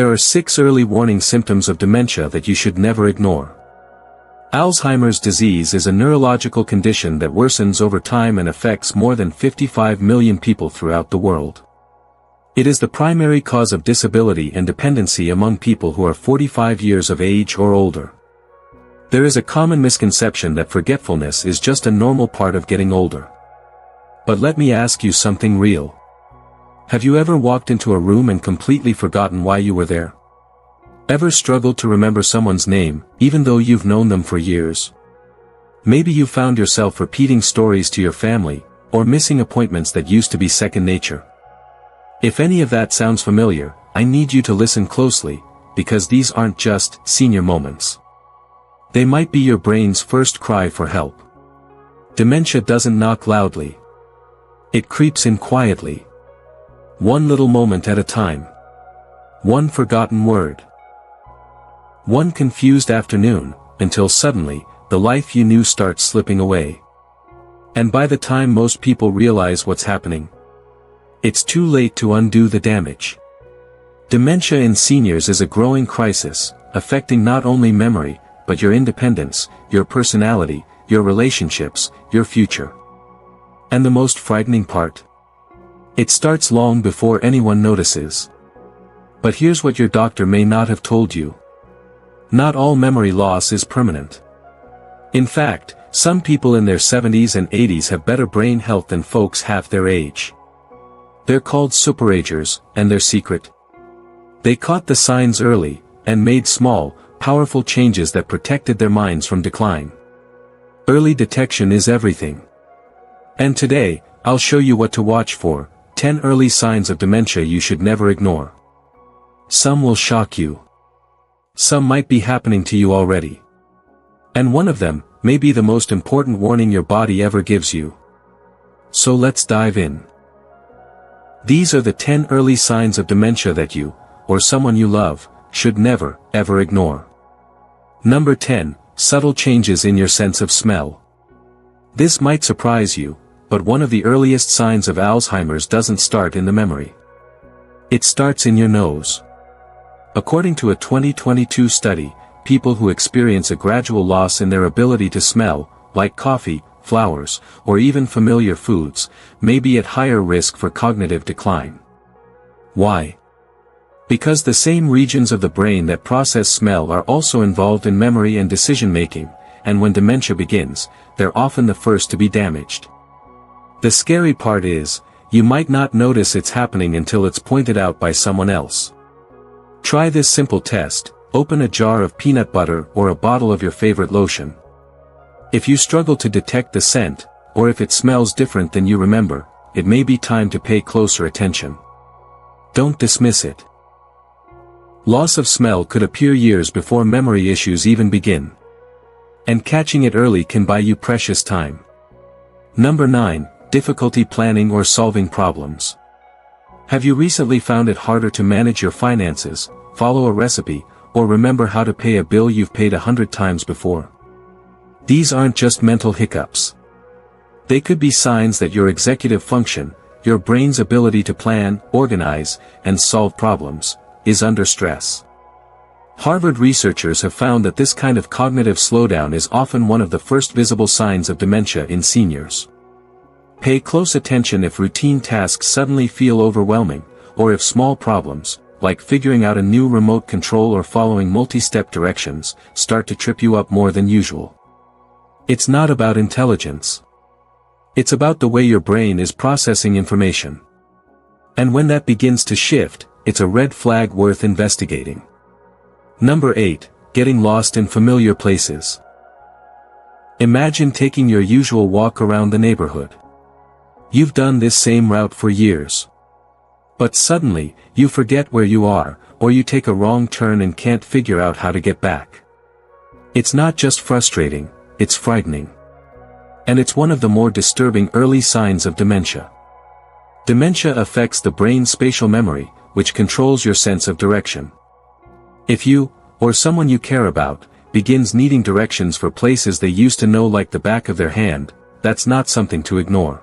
There are 6 early warning symptoms of dementia that you should never ignore. Alzheimer's disease is a neurological condition that worsens over time and affects more than 55 million people throughout the world. It is the primary cause of disability and dependency among people who are 45 years of age or older. There is a common misconception that forgetfulness is just a normal part of getting older. But let me ask you something real. Have you ever walked into a room and completely forgotten why you were there? Ever struggled to remember someone's name, even though you've known them for years? Maybe you found yourself repeating stories to your family, or missing appointments that used to be second nature. If any of that sounds familiar, I need you to listen closely, because these aren't just senior moments. They might be your brain's first cry for help. Dementia doesn't knock loudly. It creeps in quietly. One little moment at a time. One forgotten word. One confused afternoon, until suddenly, the life you knew starts slipping away. And by the time most people realize what's happening, it's too late to undo the damage. Dementia in seniors is a growing crisis, affecting not only memory, but your independence, your personality, your relationships, your future. And the most frightening part? It starts long before anyone notices. But here's what your doctor may not have told you. Not all memory loss is permanent. In fact, some people in their 70s and 80s have better brain health than folks half their age. They're called superagers, and their secret? They caught the signs early, and made small, powerful changes that protected their minds from decline. Early detection is everything. And today, I'll show you what to watch for, 10 early signs of dementia you should never ignore. Some will shock you. Some might be happening to you already. And one of them may be the most important warning your body ever gives you. So let's dive in. These are the 10 early signs of dementia that you, or someone you love, should never, ever ignore. Number 10, subtle changes in your sense of smell. This might surprise you, but one of the earliest signs of Alzheimer's doesn't start in the memory. It starts in your nose. According to a 2022 study, people who experience a gradual loss in their ability to smell, like coffee, flowers, or even familiar foods, may be at higher risk for cognitive decline. Why? Because the same regions of the brain that process smell are also involved in memory and decision-making, and when dementia begins, they're often the first to be damaged. The scary part is, you might not notice it's happening until it's pointed out by someone else. Try this simple test: open a jar of peanut butter or a bottle of your favorite lotion. If you struggle to detect the scent, or if it smells different than you remember, it may be time to pay closer attention. Don't dismiss it. Loss of smell could appear years before memory issues even begin. And catching it early can buy you precious time. Number 9, difficulty planning or solving problems. Have you recently found it harder to manage your finances, follow a recipe, or remember how to pay a bill you've paid 100 times before? These aren't just mental hiccups. They could be signs that your executive function, your brain's ability to plan, organize, and solve problems, is under stress. Harvard researchers have found that this kind of cognitive slowdown is often one of the first visible signs of dementia in seniors. Pay close attention if routine tasks suddenly feel overwhelming, or if small problems, like figuring out a new remote control or following multi-step directions, start to trip you up more than usual. It's not about intelligence. It's about the way your brain is processing information. And when that begins to shift, it's a red flag worth investigating. Number 8, getting lost in familiar places. Imagine taking your usual walk around the neighborhood. You've done this same route for years. But suddenly, you forget where you are, or you take a wrong turn and can't figure out how to get back. It's not just frustrating, it's frightening. And it's one of the more disturbing early signs of dementia. Dementia affects the brain's spatial memory, which controls your sense of direction. If you, or someone you care about, begins needing directions for places they used to know like the back of their hand, that's not something to ignore.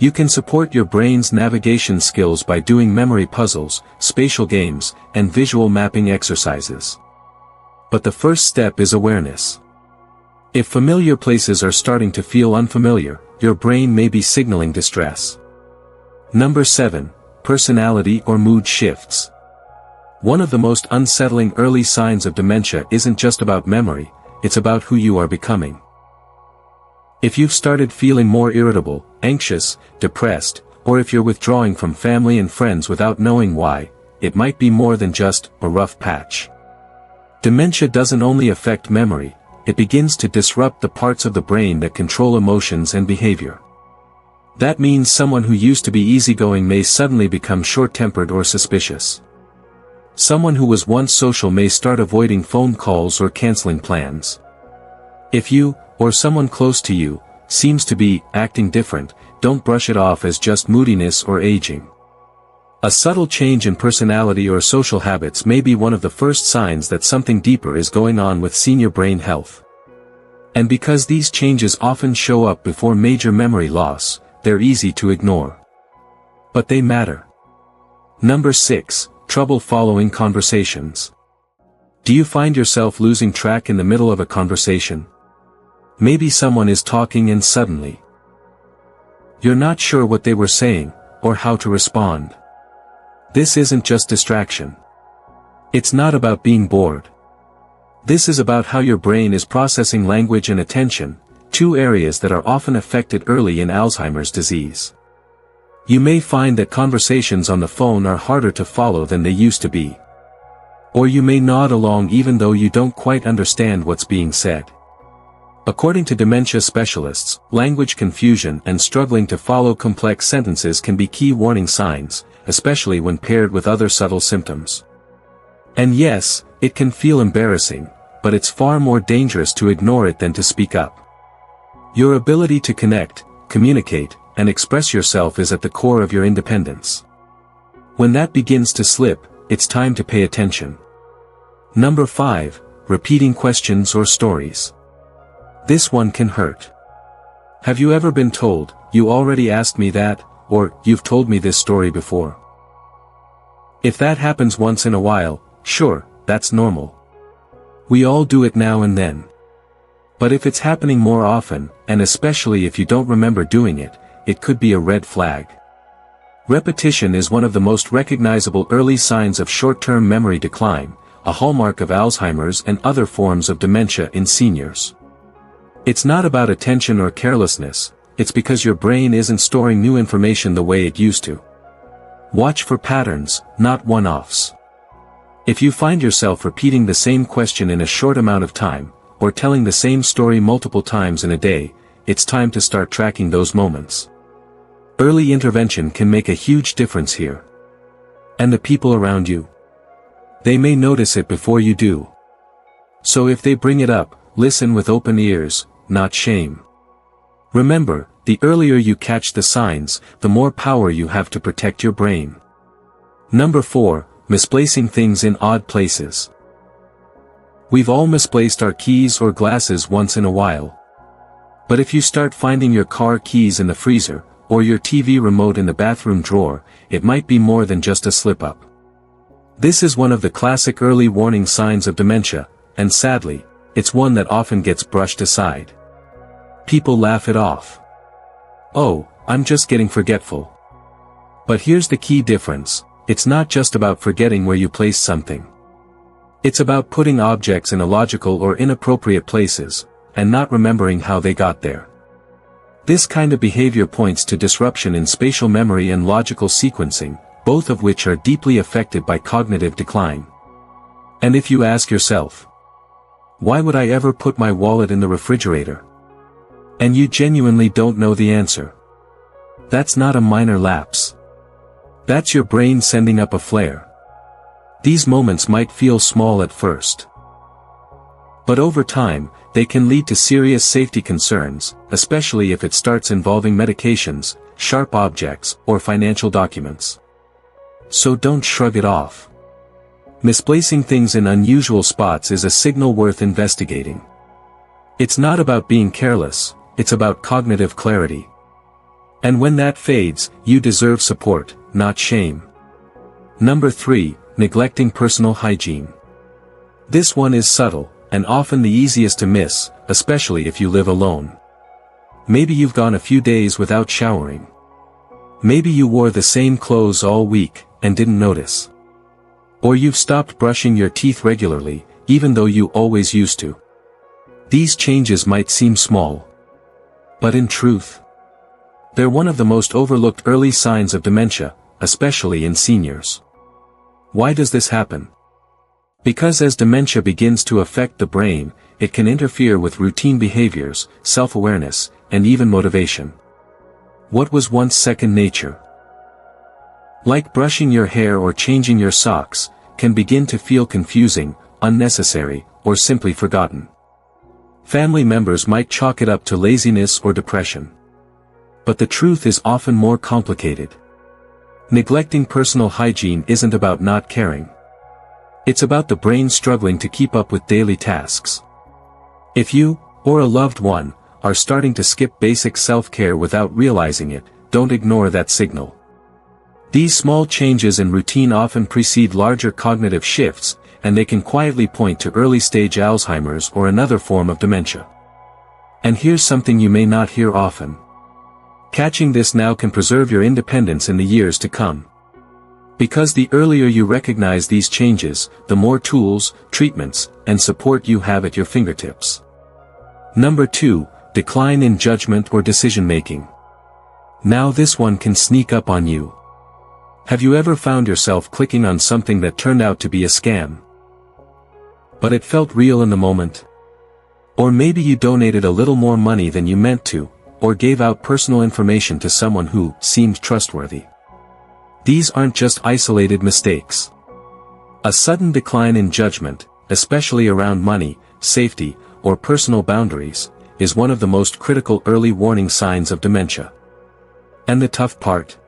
You can support your brain's navigation skills by doing memory puzzles, spatial games, and visual mapping exercises. But the first step is awareness. If familiar places are starting to feel unfamiliar, your brain may be signaling distress. Number 7. Personality or mood shifts. One of the most unsettling early signs of dementia isn't just about memory, it's about who you are becoming. If you've started feeling more irritable, anxious, depressed, or if you're withdrawing from family and friends without knowing why, it might be more than just a rough patch. Dementia doesn't only affect memory, it begins to disrupt the parts of the brain that control emotions and behavior. That means someone who used to be easygoing may suddenly become short-tempered or suspicious. Someone who was once social may start avoiding phone calls or canceling plans. If you, or someone close to you, seems to be acting different, don't brush it off as just moodiness or aging. A subtle change in personality or social habits may be one of the first signs that something deeper is going on with senior brain health. And because these changes often show up before major memory loss, they're easy to ignore. But they matter. Number 6. Trouble following conversations. Do you find yourself losing track in the middle of a conversation? Maybe someone is talking and suddenly you're not sure what they were saying, or how to respond. This isn't just distraction. It's not about being bored. This is about how your brain is processing language and attention, two areas that are often affected early in Alzheimer's disease. You may find that conversations on the phone are harder to follow than they used to be. Or you may nod along even though you don't quite understand what's being said. According to dementia specialists, language confusion and struggling to follow complex sentences can be key warning signs, especially when paired with other subtle symptoms. And yes, it can feel embarrassing, but it's far more dangerous to ignore it than to speak up. Your ability to connect, communicate, and express yourself is at the core of your independence. When that begins to slip, it's time to pay attention. Number 5. Repeating questions or stories. This one can hurt. Have you ever been told, "You already asked me that," or "You've told me this story before"? If that happens once in a while, sure, that's normal. We all do it now and then. But if it's happening more often, and especially if you don't remember doing it, it could be a red flag. Repetition is one of the most recognizable early signs of short-term memory decline, a hallmark of Alzheimer's and other forms of dementia in seniors. It's not about attention or carelessness, it's because your brain isn't storing new information the way it used to. Watch for patterns, not one-offs. If you find yourself repeating the same question in a short amount of time, or telling the same story multiple times in a day, it's time to start tracking those moments. Early intervention can make a huge difference here. And the people around you? They may notice it before you do. So if they bring it up, listen with open ears, not shame. Remember, the earlier you catch the signs, the more power you have to protect your brain. Number 4. Misplacing things in odd places. We've all misplaced our keys or glasses once in a while. But if you start finding your car keys in the freezer, or your TV remote in the bathroom drawer, it might be more than just a slip-up. This is one of the classic early warning signs of dementia, and sadly, it's one that often gets brushed aside. People laugh it off. "Oh, I'm just getting forgetful." But here's the key difference, it's not just about forgetting where you placed something. It's about putting objects in illogical or inappropriate places, and not remembering how they got there. This kind of behavior points to disruption in spatial memory and logical sequencing, both of which are deeply affected by cognitive decline. And if you ask yourself, "Why would I ever put my wallet in the refrigerator?" and you genuinely don't know the answer, that's not a minor lapse. That's your brain sending up a flare. These moments might feel small at first. But over time, they can lead to serious safety concerns, especially if it starts involving medications, sharp objects, or financial documents. So don't shrug it off. Misplacing things in unusual spots is a signal worth investigating. It's not about being careless, it's about cognitive clarity. And when that fades, you deserve support, not shame. Number 3, neglecting personal hygiene. This one is subtle, and often the easiest to miss, especially if you live alone. Maybe you've gone a few days without showering. Maybe you wore the same clothes all week, and didn't notice. Or you've stopped brushing your teeth regularly, even though you always used to. These changes might seem small. But in truth, they're one of the most overlooked early signs of dementia, especially in seniors. Why does this happen? Because as dementia begins to affect the brain, it can interfere with routine behaviors, self-awareness, and even motivation. What was once second nature, like brushing your hair or changing your socks, can begin to feel confusing, unnecessary, or simply forgotten. Family members might chalk it up to laziness or depression. But the truth is often more complicated. Neglecting personal hygiene isn't about not caring. It's about the brain struggling to keep up with daily tasks. If you, or a loved one, are starting to skip basic self-care without realizing it, don't ignore that signal. These small changes in routine often precede larger cognitive shifts, and they can quietly point to early-stage Alzheimer's or another form of dementia. And here's something you may not hear often. Catching this now can preserve your independence in the years to come. Because the earlier you recognize these changes, the more tools, treatments, and support you have at your fingertips. Number 2, decline in judgment or decision-making. Now this one can sneak up on you. Have you ever found yourself clicking on something that turned out to be a scam? But it felt real in the moment? Or maybe you donated a little more money than you meant to, or gave out personal information to someone who seemed trustworthy. These aren't just isolated mistakes. A sudden decline in judgment, especially around money, safety, or personal boundaries, is one of the most critical early warning signs of dementia. And the tough part?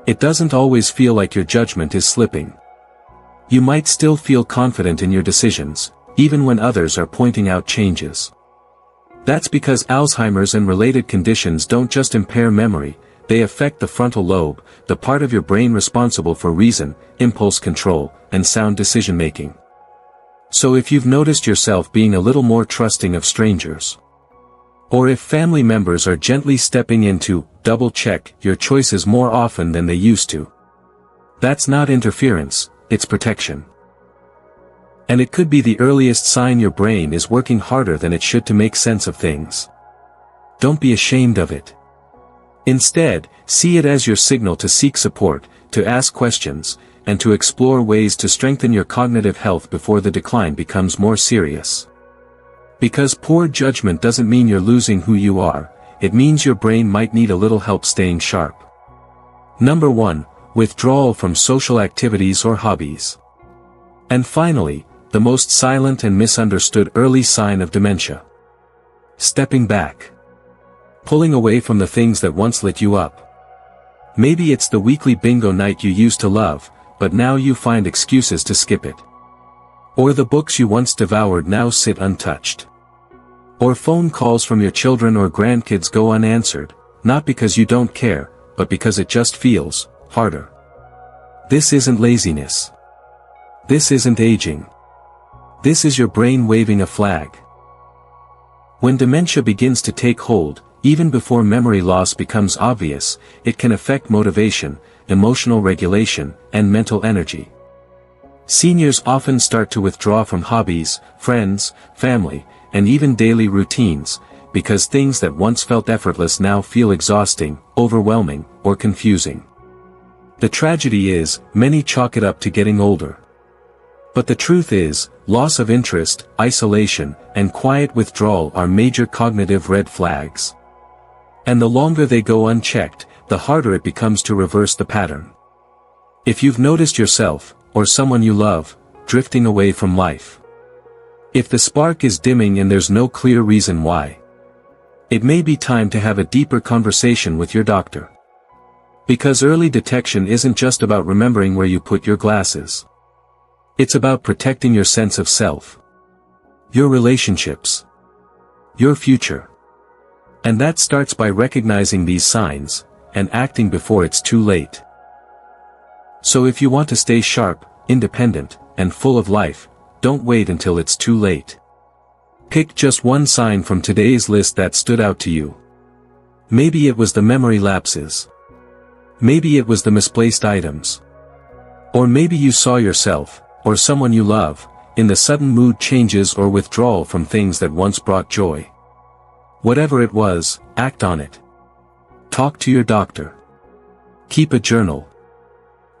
It doesn't always feel like your judgment is slipping. You might still feel confident in your decisions, even when others are pointing out changes. That's because Alzheimer's and related conditions don't just impair memory, they affect the frontal lobe, the part of your brain responsible for reason, impulse control, and sound decision-making. So if you've noticed yourself being a little more trusting of strangers, or if family members are gently stepping in to double-check your choices more often than they used to, that's not interference, it's protection. And it could be the earliest sign your brain is working harder than it should to make sense of things. Don't be ashamed of it. Instead, see it as your signal to seek support, to ask questions, and to explore ways to strengthen your cognitive health before the decline becomes more serious. Because poor judgment doesn't mean you're losing who you are, it means your brain might need a little help staying sharp. Number 1, withdrawal from social activities or hobbies. And finally, the most silent and misunderstood early sign of dementia. Stepping back. Pulling away from the things that once lit you up. Maybe it's the weekly bingo night you used to love, but now you find excuses to skip it. Or the books you once devoured now sit untouched. Or phone calls from your children or grandkids go unanswered, not because you don't care, but because it just feels harder. This isn't laziness. This isn't aging. This is your brain waving a flag. When dementia begins to take hold, even before memory loss becomes obvious, it can affect motivation, emotional regulation, and mental energy. Seniors often start to withdraw from hobbies, friends, family, and even daily routines, because things that once felt effortless now feel exhausting, overwhelming, or confusing. The tragedy is, many chalk it up to getting older. But the truth is, loss of interest, isolation, and quiet withdrawal are major cognitive red flags. And the longer they go unchecked, the harder it becomes to reverse the pattern. If you've noticed yourself, or someone you love, drifting away from life. If the spark is dimming and there's no clear reason why, it may be time to have a deeper conversation with your doctor. Because early detection isn't just about remembering where you put your glasses. It's about protecting your sense of self, your relationships, your future. And that starts by recognizing these signs, and acting before it's too late. So if you want to stay sharp, independent, and full of life, don't wait until it's too late. Pick just one sign from today's list that stood out to you. Maybe it was the memory lapses. Maybe it was the misplaced items. Or maybe you saw yourself, or someone you love, in the sudden mood changes or withdrawal from things that once brought joy. Whatever it was, act on it. Talk to your doctor. Keep a journal.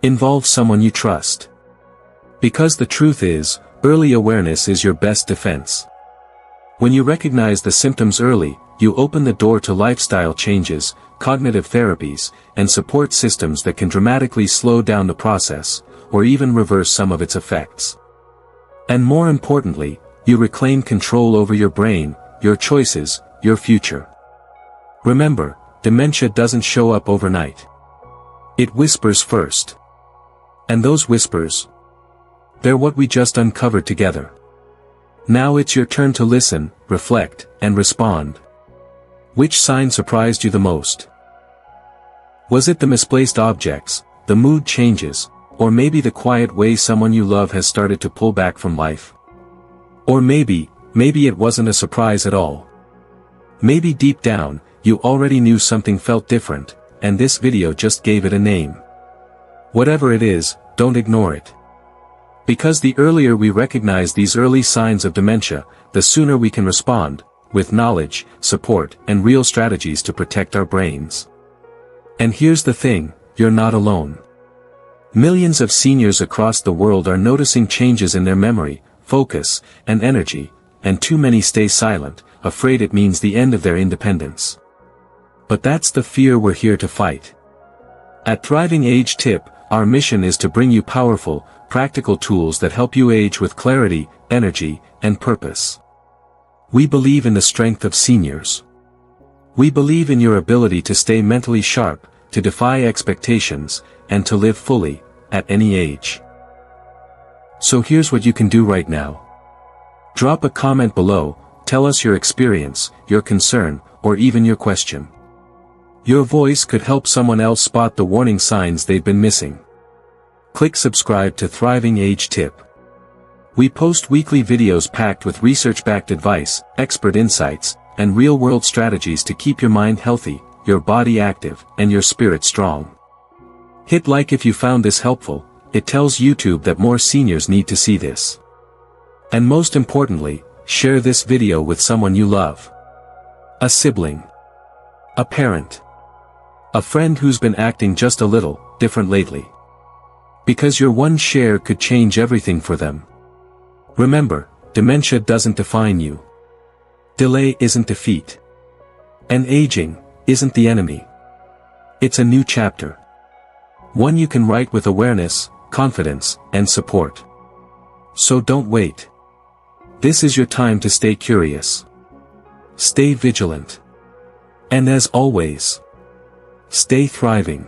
Involve someone you trust. Because the truth is, early awareness is your best defense. When you recognize the symptoms early, you open the door to lifestyle changes, cognitive therapies, and support systems that can dramatically slow down the process, or even reverse some of its effects. And more importantly, you reclaim control over your brain, your choices, your future. Remember, dementia doesn't show up overnight. It whispers first. And those whispers, they're what we just uncovered together. Now it's your turn to listen, reflect, and respond. Which sign surprised you the most? Was it the misplaced objects, the mood changes, or maybe the quiet way someone you love has started to pull back from life? Or maybe it wasn't a surprise at all. Maybe deep down, you already knew something felt different, and this video just gave it a name. Whatever it is, don't ignore it. Because the earlier we recognize these early signs of dementia, the sooner we can respond, with knowledge, support, and real strategies to protect our brains. And here's the thing, you're not alone. Millions of seniors across the world are noticing changes in their memory, focus, and energy, and too many stay silent, afraid it means the end of their independence. But that's the fear we're here to fight. At Thriving Age Tip, our mission is to bring you powerful, practical tools that help you age with clarity, energy, and purpose. We believe in the strength of seniors. We believe in your ability to stay mentally sharp, to defy expectations, and to live fully, at any age. So here's what you can do right now. Drop a comment below, tell us your experience, your concern, or even your question. Your voice could help someone else spot the warning signs they've been missing. Click subscribe to Thriving Age Tip. We post weekly videos packed with research-backed advice, expert insights, and real-world strategies to keep your mind healthy, your body active, and your spirit strong. Hit like if you found this helpful. It tells YouTube that more seniors need to see this. And most importantly, share this video with someone you love. A sibling. A parent. A friend who's been acting just a little different lately. Because your one share could change everything for them. Remember, dementia doesn't define you. Delay isn't defeat. And aging isn't the enemy. It's a new chapter. One you can write with awareness, confidence, and support. So don't wait. This is your time to stay curious. Stay vigilant. And as always, stay thriving.